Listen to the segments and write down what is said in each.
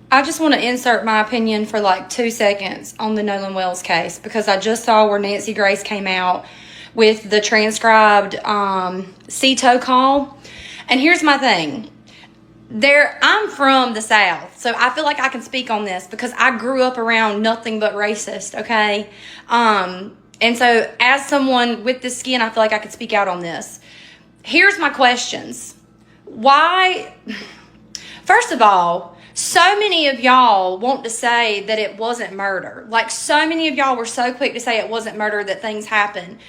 I just want to insert my opinion for like 2 seconds on the Nolan Wells case, because I just saw where Nancy Grace came out with the transcribed SETO call. And here's my thing. I'm from the South, so I feel like I can speak on this because I grew up around nothing but racist, okay? And so as someone with this skin, I feel like I could speak out on this. Here's my questions. Why? First of all, so many of y'all want to say that it wasn't murder. Like, so many of y'all were so quick to say it wasn't murder, that things happened.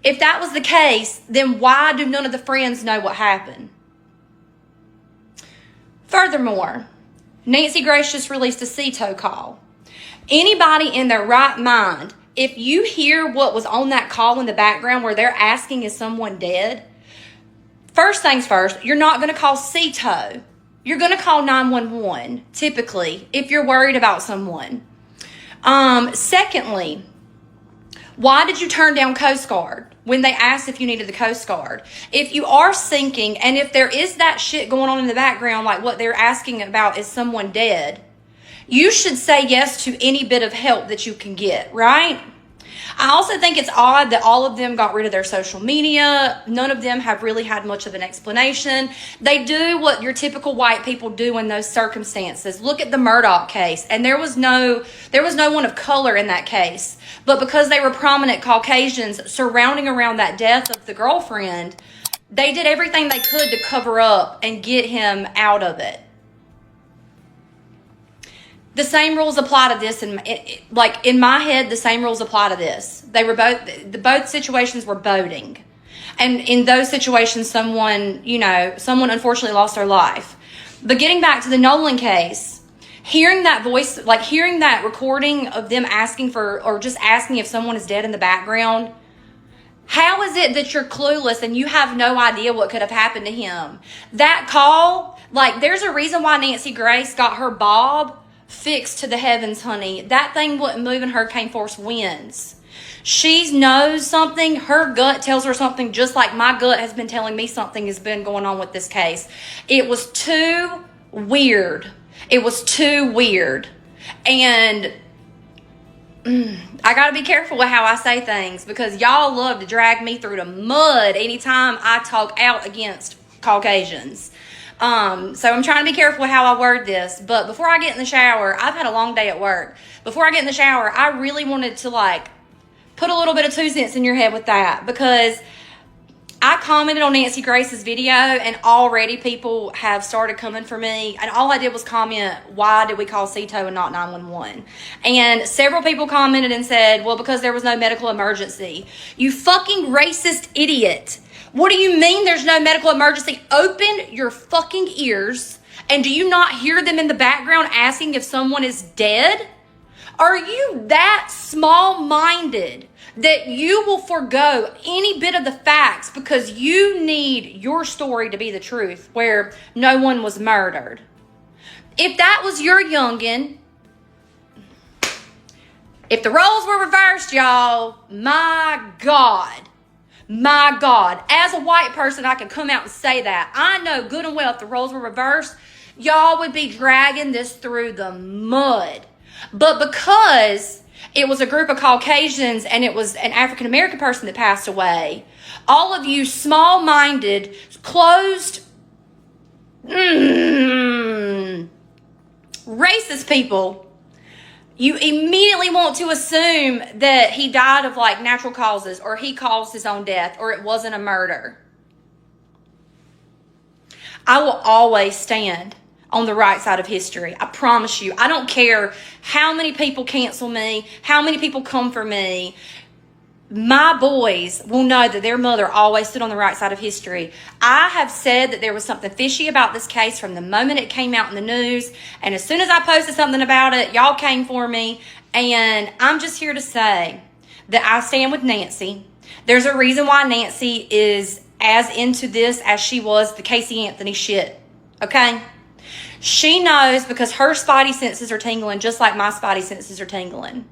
If that was the case, then why do none of the friends know what happened? Furthermore, Nancy Grace just released a SETO call. Anybody in their right mind, if you hear what was on that call in the background where they're asking, is someone dead? First things first, you're not going to call SETO. You're going to call 911, typically, if you're worried about someone. Secondly, why did you turn down Coast Guard when they asked if you needed the Coast Guard? If you are sinking, and if there is that shit going on in the background, like what they're asking about, is someone dead, you should say yes to any bit of help that you can get, right? I also think it's odd that all of them got rid of their social media. None of them have really had much of an explanation. They do what your typical white people do in those circumstances. Look at the Murdaugh case, and there was no one of color in that case. But because they were prominent Caucasians surrounding around that death of the girlfriend, they did everything they could to cover up and get him out of it. The same rules apply to this, and like in my head, the same rules apply to this. They were both situations were boating, and in those situations, someone unfortunately lost their life. But getting back to the Nolan case, hearing that voice, like hearing that recording of them asking for, or just asking if someone is dead in the background. How is it that you're clueless and you have no idea what could have happened to him? That call, like, there's a reason why Nancy Grace got her bob fixed to the heavens, honey. That thing wouldn't move in hurricane force winds. She knows something. Her gut tells her something, just like my gut has been telling me something has been going on with this case. It was too weird. It was too weird. And I got to be careful with how I say things, because y'all love to drag me through the mud anytime I talk out against Caucasians. So I'm trying to be careful with how I word this. But before I get in the shower, I've had a long day at work. Before I get in the shower, I really wanted to put a little bit of 2 cents in your head with that, because I commented on Nancy Grace's video and already people have started coming for me. And all I did was comment, why did we call SETO and not 911? And several people commented and said, well, because there was no medical emergency. You fucking racist idiot. What do you mean there's no medical emergency? Open your fucking ears. And do you not hear them in the background asking if someone is dead? Are you that small-minded that you will forego any bit of the facts because you need your story to be the truth, where no one was murdered? If that was your youngin', if the roles were reversed, y'all, my God, as a white person, I can come out and say that. I know good and well if the roles were reversed, y'all would be dragging this through the mud. But because it was a group of Caucasians and it was an African-American person that passed away, all of you small-minded, closed, racist people, you immediately want to assume that he died of natural causes, or he caused his own death, or it wasn't a murder. I will always stand on the right side of history. I promise you. I don't care how many people cancel me, how many people come for me. My boys will know that their mother always stood on the right side of history. I have said that there was something fishy about this case from the moment it came out in the news. And as soon as I posted something about it, y'all came for me. And I'm just here to say that I stand with Nancy. There's a reason why Nancy is as into this as she was the Casey Anthony shit. Okay? She knows, because her spidey senses are tingling just like my spidey senses are tingling.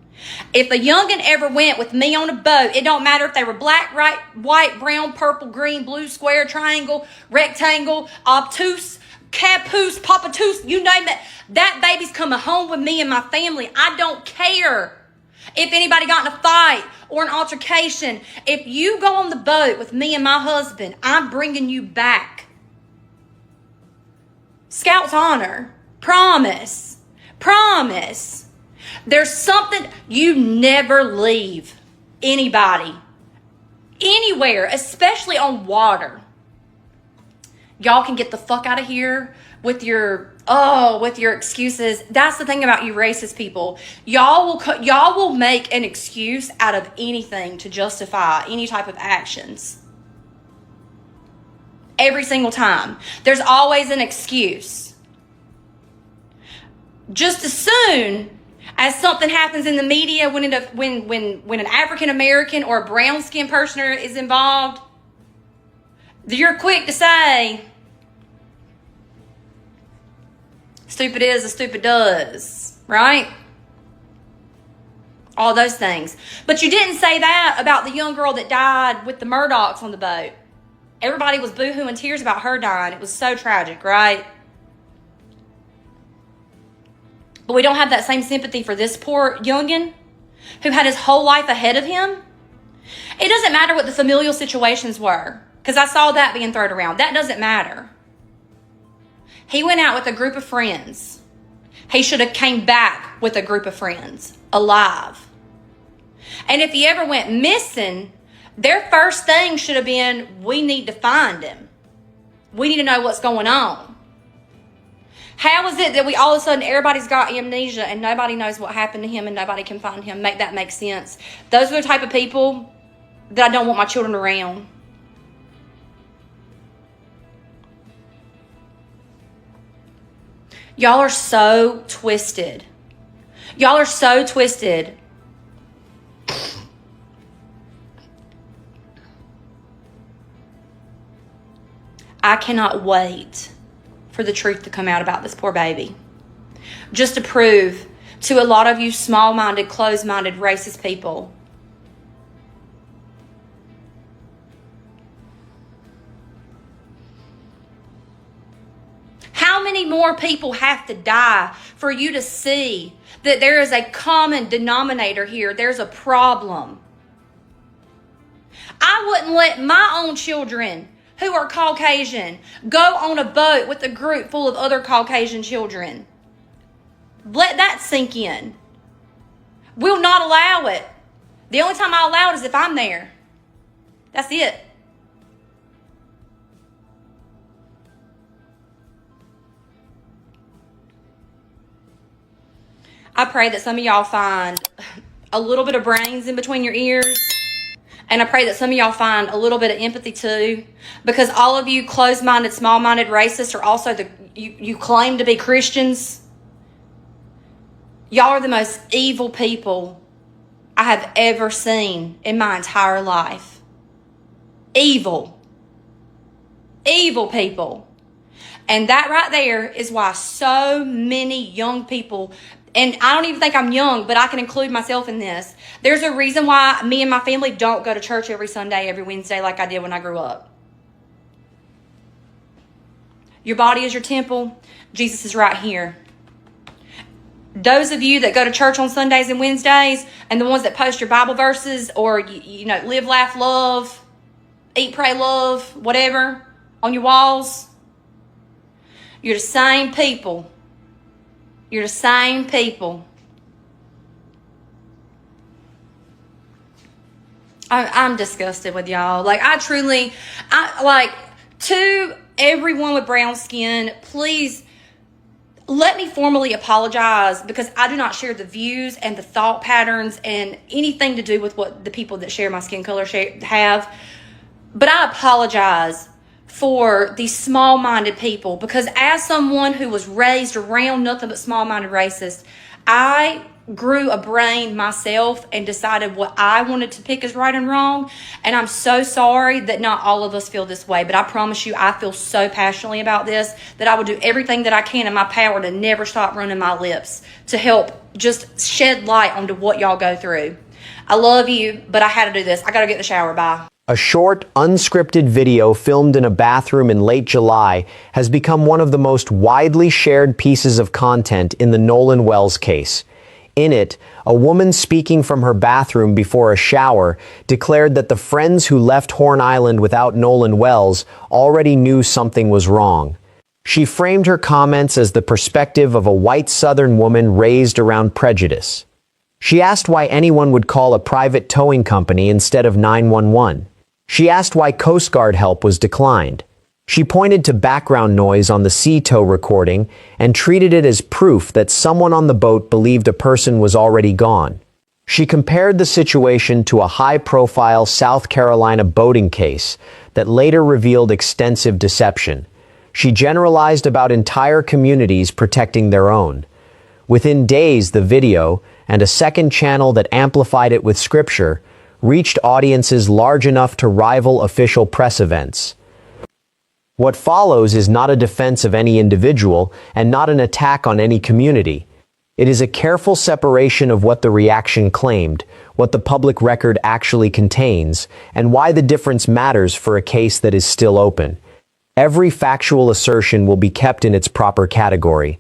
If a youngin' ever went with me on a boat, it don't matter if they were black, white, brown, purple, green, blue, square, triangle, rectangle, obtuse, Caboose, Papatoose, you name it. That baby's coming home with me and my family. I don't care if anybody got in a fight or an altercation. If you go on the boat with me and my husband, I'm bringing you back. Scout's honor. Promise. Promise. There's something, you never leave anybody, anywhere, especially on water. Y'all can get the fuck out of here with your excuses. That's the thing about you racist people. Y'all will make an excuse out of anything to justify any type of actions. Every single time. There's always an excuse. Just as soon as something happens in the media when an African American or a brown skinned person is involved, you're quick to say, stupid is as stupid does, right? All those things. But you didn't say that about the young girl that died with the Murdochs on the boat. Everybody was boo-hooing tears about her dying. It was so tragic, right? But we don't have that same sympathy for this poor youngin' who had his whole life ahead of him. It doesn't matter what the familial situations were, because I saw that being thrown around. That doesn't matter. He went out with a group of friends. He should have came back with a group of friends, alive. And if he ever went missing, their first thing should have been, we need to find him. We need to know what's going on. How is it that we all of a sudden, everybody's got amnesia and nobody knows what happened to him and nobody can find him? Make that make sense. Those are the type of people that I don't want my children around. Y'all are so twisted. Y'all are so twisted. I cannot wait for the truth to come out about this poor baby. Just to prove to a lot of you small-minded, closed-minded, racist people, how many more people have to die for you to see that there is a common denominator here? There's a problem. I wouldn't let my own children who are Caucasian go on a boat with a group full of other Caucasian children. Let that sink in. We'll not allow it. The only time I allow it is if I'm there. That's it. I pray that some of y'all find a little bit of brains in between your ears. And I pray that some of y'all find a little bit of empathy too. Because all of you closed-minded, small-minded racists are also you claim to be Christians. Y'all are the most evil people I have ever seen in my entire life. Evil. Evil people. And that right there is why so many young people, and I don't even think I'm young, but I can include myself in this. There's a reason why me and my family don't go to church every Sunday, every Wednesday like I did when I grew up. Your body is your temple. Jesus is right here. Those of you that go to church on Sundays and Wednesdays, and the ones that post your Bible verses or, you know, live, laugh, love, eat, pray, love, whatever, on your walls, you're the same people. You're the same people. I'm disgusted with y'all. Like, to everyone with brown skin, please let me formally apologize, because I do not share the views and the thought patterns and anything to do with what the people that share my skin color have. But I apologize for these small-minded people, because as someone who was raised around nothing but small-minded racists, I grew a brain myself and decided what I wanted to pick as right and wrong. And I'm so sorry that not all of us feel this way, but I promise you I feel so passionately about this that I will do everything that I can in my power to never stop running my lips to help just shed light onto what y'all go through. I love you, but I had to do this. I got to get in the shower. Bye. A short, unscripted video filmed in a bathroom in late July has become one of the most widely shared pieces of content in the Nolan Wells case. In it, a woman speaking from her bathroom before a shower declared that the friends who left Horn Island without Nolan Wells already knew something was wrong. She framed her comments as the perspective of a white Southern woman raised around prejudice. She asked why anyone would call a private towing company instead of 911. She asked why Coast Guard help was declined. She pointed to background noise on the SETO recording and treated it as proof that someone on the boat believed a person was already gone. She compared the situation to a high-profile South Carolina boating case that later revealed extensive deception. She generalized about entire communities protecting their own. Within days, the video, and a second channel that amplified it with scripture, reached audiences large enough to rival official press events. What follows is not a defense of any individual and not an attack on any community. It is a careful separation of what the reaction claimed, what the public record actually contains, and why the difference matters for a case that is still open. Every factual assertion will be kept in its proper category.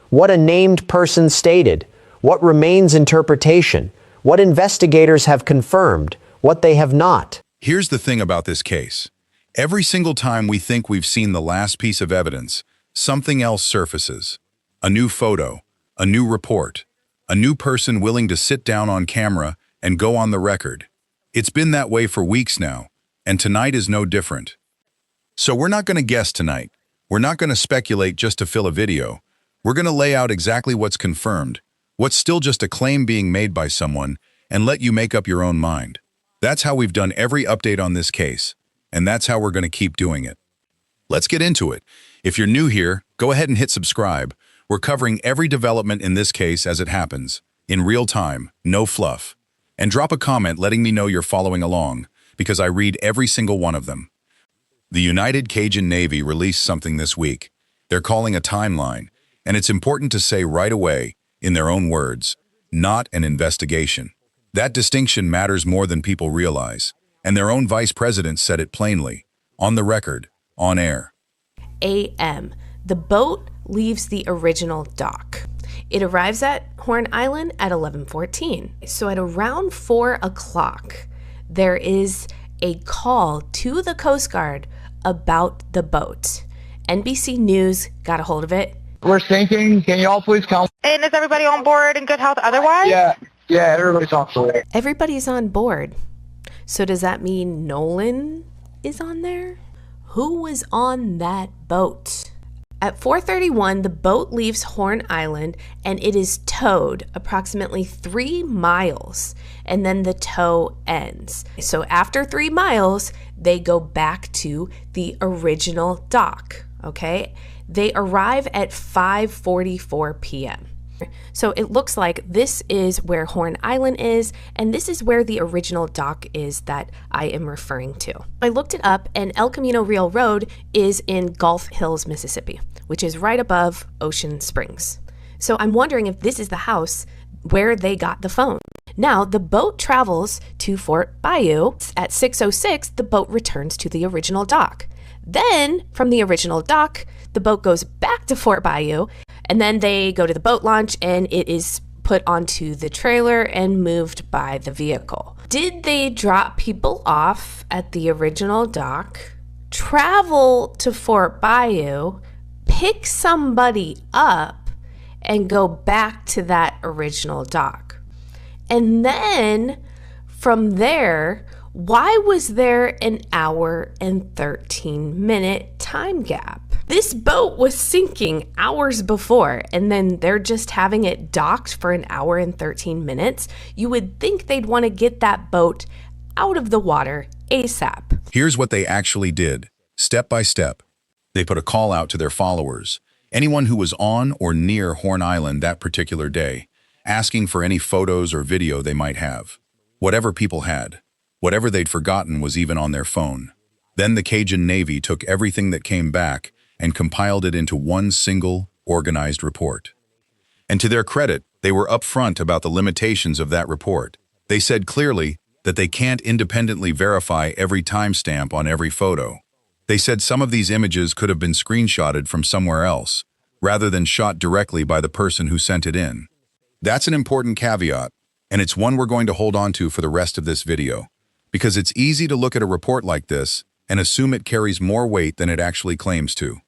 What a named person stated, what remains interpretation, what investigators have confirmed, what they have not. Here's the thing about this case. Every single time we think we've seen the last piece of evidence, something else surfaces. A new photo, a new report, a new person willing to sit down on camera and go on the record. It's been that way for weeks now, and tonight is no different. So we're not going to guess tonight. We're not going to speculate just to fill a video. We're going to lay out exactly what's confirmed, what's still just a claim being made by someone, and let you make up your own mind. That's how we've done every update on this case, and that's how we're going to keep doing it. Let's get into it. If you're new here, go ahead and hit subscribe. We're covering every development in this case as it happens, in real time, no fluff. And drop a comment letting me know you're following along, because I read every single one of them. The United Cajun Navy released something this week. They're calling a timeline, and it's important to say right away, in their own words, not an investigation. That distinction matters more than people realize, and their own vice president said it plainly, on the record, on air. a.m. The boat leaves the original dock. It arrives at Horn Island at 11:14. So at around 4 o'clock, there is a call to the Coast Guard about the boat. NBC News got a hold of it. We're sinking. Can you all please come? And is everybody on board in good health otherwise? Yeah, everybody's on board. Everybody's on board. So does that mean Nolan is on there? Who was on that boat? At 4:31, the boat leaves Horn Island and it is towed approximately 3 miles, and then the tow ends. So after 3 miles, they go back to the original dock, okay? They arrive at 5:44 p.m. So it looks like this is where Horn Island is, and this is where the original dock is that I am referring to. I looked it up, and El Camino Real Road is in Gulf Hills, Mississippi, which is right above Ocean Springs. So I'm wondering if this is the house where they got the phone. Now, the boat travels to Fort Bayou. At 6:06, the boat returns to the original dock. Then, from the original dock, the boat goes back to Fort Bayou, and then they go to the boat launch, and it is put onto the trailer and moved by the vehicle. Did they drop people off at the original dock, travel to Fort Bayou, pick somebody up, and go back to that original dock? And then, from there, why was there an hour and 13-minute time gap? This boat was sinking hours before, and then they're just having it docked for an hour and 13 minutes. You would think they'd want to get that boat out of the water ASAP. Here's what they actually did, step by step. They put a call out to their followers, anyone who was on or near Horn Island that particular day, asking for any photos or video they might have. Whatever people had, whatever they'd forgotten was even on their phone. Then the Cajun Navy took everything that came back and compiled it into one single, organized report. And to their credit, they were upfront about the limitations of that report. They said clearly, that they can't independently verify every timestamp on every photo. They said some of these images could have been screenshotted from somewhere else, rather than shot directly by the person who sent it in. That's an important caveat, and it's one we're going to hold on to for the rest of this video, because it's easy to look at a report like this and assume it carries more weight than it actually claims to.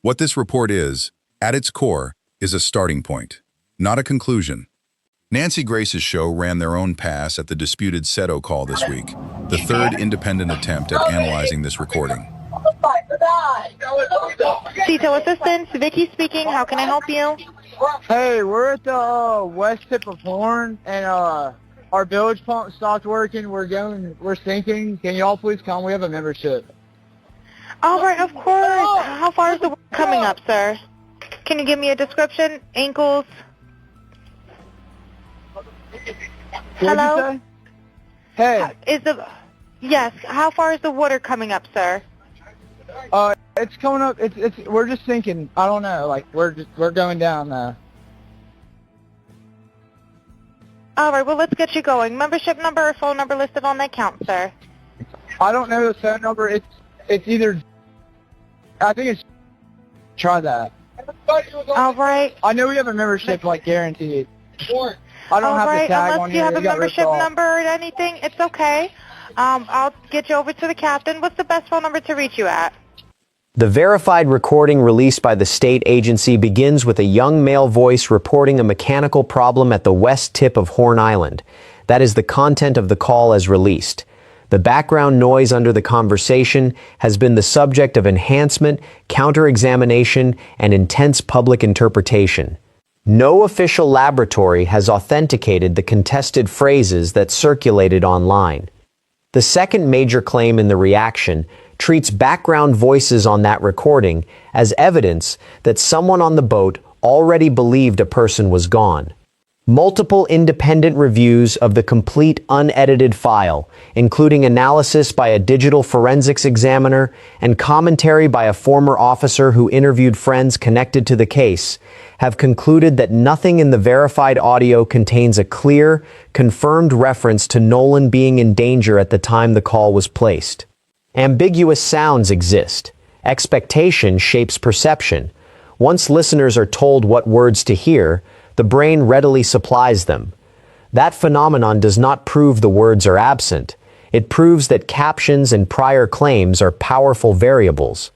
What this report is, at its core, is a starting point, not a conclusion. Nancy Grace's show ran their own pass at the disputed SETO call this week, the third independent attempt at analyzing this recording. SETO assistant, Vicky speaking. How can I help you? Hey, we're at the west tip of Horn, and our bilge pump stopped working. We're sinking. Can y'all please come? We have a membership. All right, of course. How far is the work coming up, sir? Can you give me a description? Ankles? What'd Hello? you say? Hey, Yes, how far is the water coming up, sir? it's coming up. We're just sinking. I don't know. Like we're going down now. All right, well, let's get you going. Membership number or phone number listed on that count, sir. I don't know the phone number. It's either. I think it's. Try that. All right. I know we have a membership, like guaranteed. I don't All have right, the tag unless on you here. have a It got ripped membership off. number or anything, it's okay. I'll get you over to the captain. What's the best phone number to reach you at? The verified recording released by the state agency begins with a young male voice reporting a mechanical problem at the west tip of Horn Island. That is the content of the call as released. The background noise under the conversation has been the subject of enhancement, counter-examination, and intense public interpretation. No official laboratory has authenticated the contested phrases that circulated online. The second major claim in the reaction treats background voices on that recording as evidence that someone on the boat already believed a person was gone. Multiple independent reviews of the complete unedited file, including analysis by a digital forensics examiner and commentary by a former officer who interviewed friends connected to the case, have concluded that nothing in the verified audio contains a clear, confirmed reference to Nolan being in danger at the time the call was placed. Ambiguous sounds exist. Expectation shapes perception. Once listeners are told what words to hear, the brain readily supplies them. That phenomenon does not prove the words are absent. It proves that captions and prior claims are powerful variables.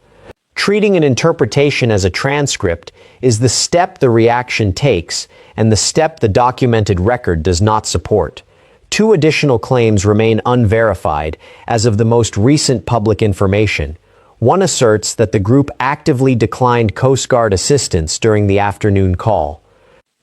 Treating an interpretation as a transcript is the step the reaction takes and the step the documented record does not support. Two additional claims remain unverified as of the most recent public information. One asserts that the group actively declined Coast Guard assistance during the afternoon call.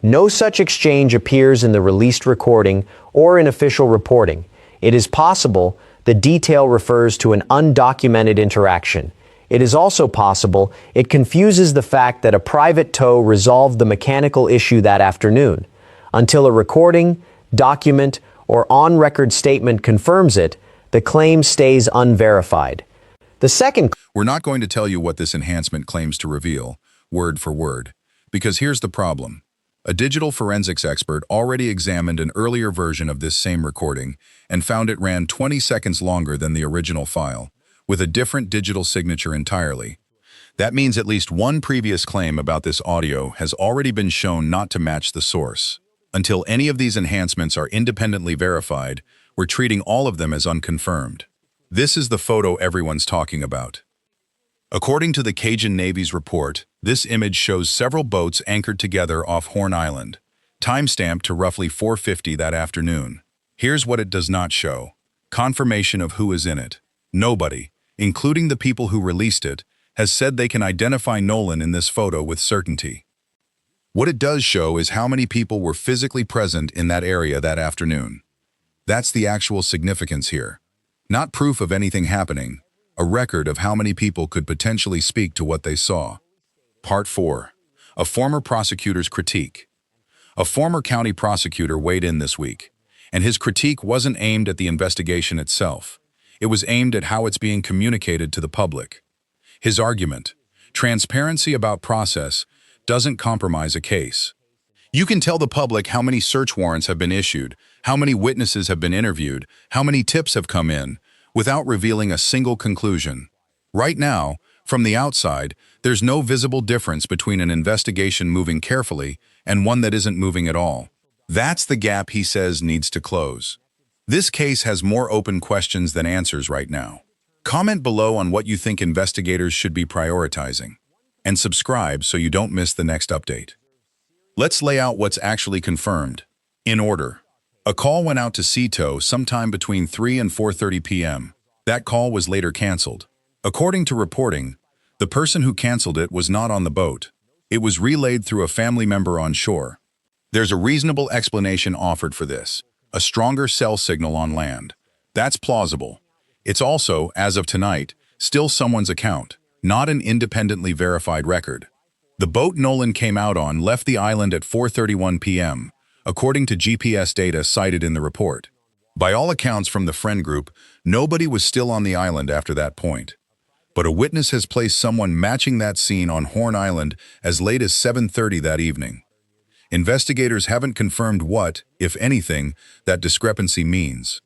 No such exchange appears in the released recording or in official reporting. It is possible the detail refers to an undocumented interaction. It is also possible it confuses the fact that a private tow resolved the mechanical issue that afternoon. Until a recording, document, or on-record statement confirms it, the claim stays unverified. The second. We're not going to tell you what this enhancement claims to reveal, word for word, because here's the problem. A digital forensics expert already examined an earlier version of this same recording and found it ran 20 seconds longer than the original file, with a different digital signature entirely. That means at least one previous claim about this audio has already been shown not to match the source. Until any of these enhancements are independently verified, we're treating all of them as unconfirmed. This is the photo everyone's talking about. According to the Cajun Navy's report, this image shows several boats anchored together off Horn Island, timestamped to roughly 4:50 that afternoon. Here's what it does not show: confirmation of who is in it. Nobody, including the people who released it, has said they can identify Nolan in this photo with certainty. What it does show is how many people were physically present in that area that afternoon. That's the actual significance here. Not proof of anything happening, a record of how many people could potentially speak to what they saw. Part 4. A former prosecutor's critique. A former county prosecutor weighed in this week, and his critique wasn't aimed at the investigation itself. It was aimed at how it's being communicated to the public. His argument: transparency about process doesn't compromise a case. You can tell the public how many search warrants have been issued, How many witnesses have been interviewed? How many tips have come in? Without revealing a single conclusion. Right now, from the outside, there's no visible difference between an investigation moving carefully and one that isn't moving at all. That's the gap he says needs to close. This case has more open questions than answers right now. Comment below on what you think investigators should be prioritizing. And subscribe so you don't miss the next update. Let's lay out what's actually confirmed. In order. A call went out to SETO sometime between 3 and 4:30 p.m. That call was later canceled. According to reporting, the person who canceled it was not on the boat. It was relayed through a family member on shore. There's a reasonable explanation offered for this. A stronger cell signal on land. That's plausible. It's also, as of tonight, still someone's account, not an independently verified record. The boat Nolan came out on left the island at 4:31 p.m., according to GPS data cited in the report. By all accounts from the friend group, nobody was still on the island after that point. But a witness has placed someone matching that scene on Horn Island as late as 7:30 that evening. Investigators haven't confirmed what, if anything, that discrepancy means.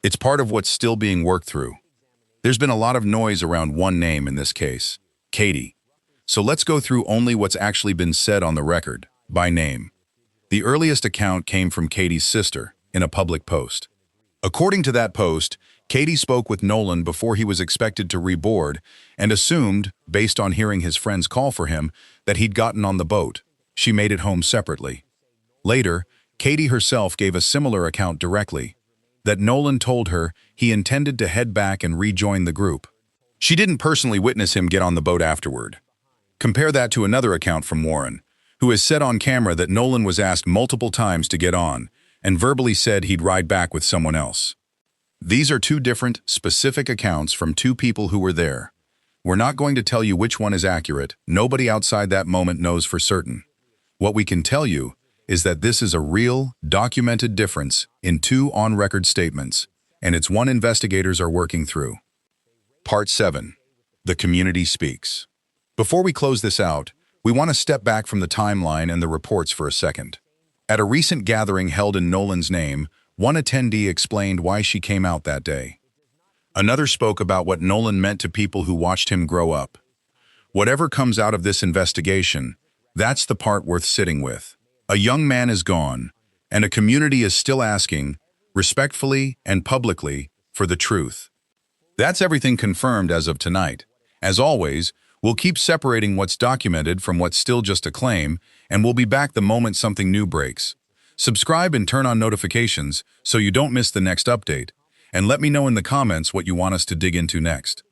It's part of what's still being worked through. There's been a lot of noise around one name in this case, Katie. So let's go through only what's actually been said on the record, by name. The earliest account came from Katie's sister, in a public post. According to that post, Katie spoke with Nolan before he was expected to reboard and assumed, based on hearing his friends call for him, that he'd gotten on the boat. She made it home separately. Later, Katie herself gave a similar account directly, that Nolan told her he intended to head back and rejoin the group. She didn't personally witness him get on the boat afterward. Compare that to another account from Warren, who has said on camera that Nolan was asked multiple times to get on and verbally said he'd ride back with someone else. These are two different, specific accounts from two people who were there. We're not going to tell you which one is accurate. Nobody outside that moment knows for certain. What we can tell you is that this is a real, documented difference in two on-record statements, and it's one investigators are working through. Part 7. The Community Speaks. Before we close this out, we want to step back from the timeline and the reports for a second. At a recent gathering held in Nolan's name, one attendee explained why she came out that day. Another spoke about what Nolan meant to people who watched him grow up. Whatever comes out of this investigation, that's the part worth sitting with. A young man is gone, and a community is still asking, respectfully and publicly, for the truth. That's everything confirmed as of tonight. As always, we'll keep separating what's documented from what's still just a claim, and we'll be back the moment something new breaks. Subscribe and turn on notifications so you don't miss the next update, and let me know in the comments what you want us to dig into next.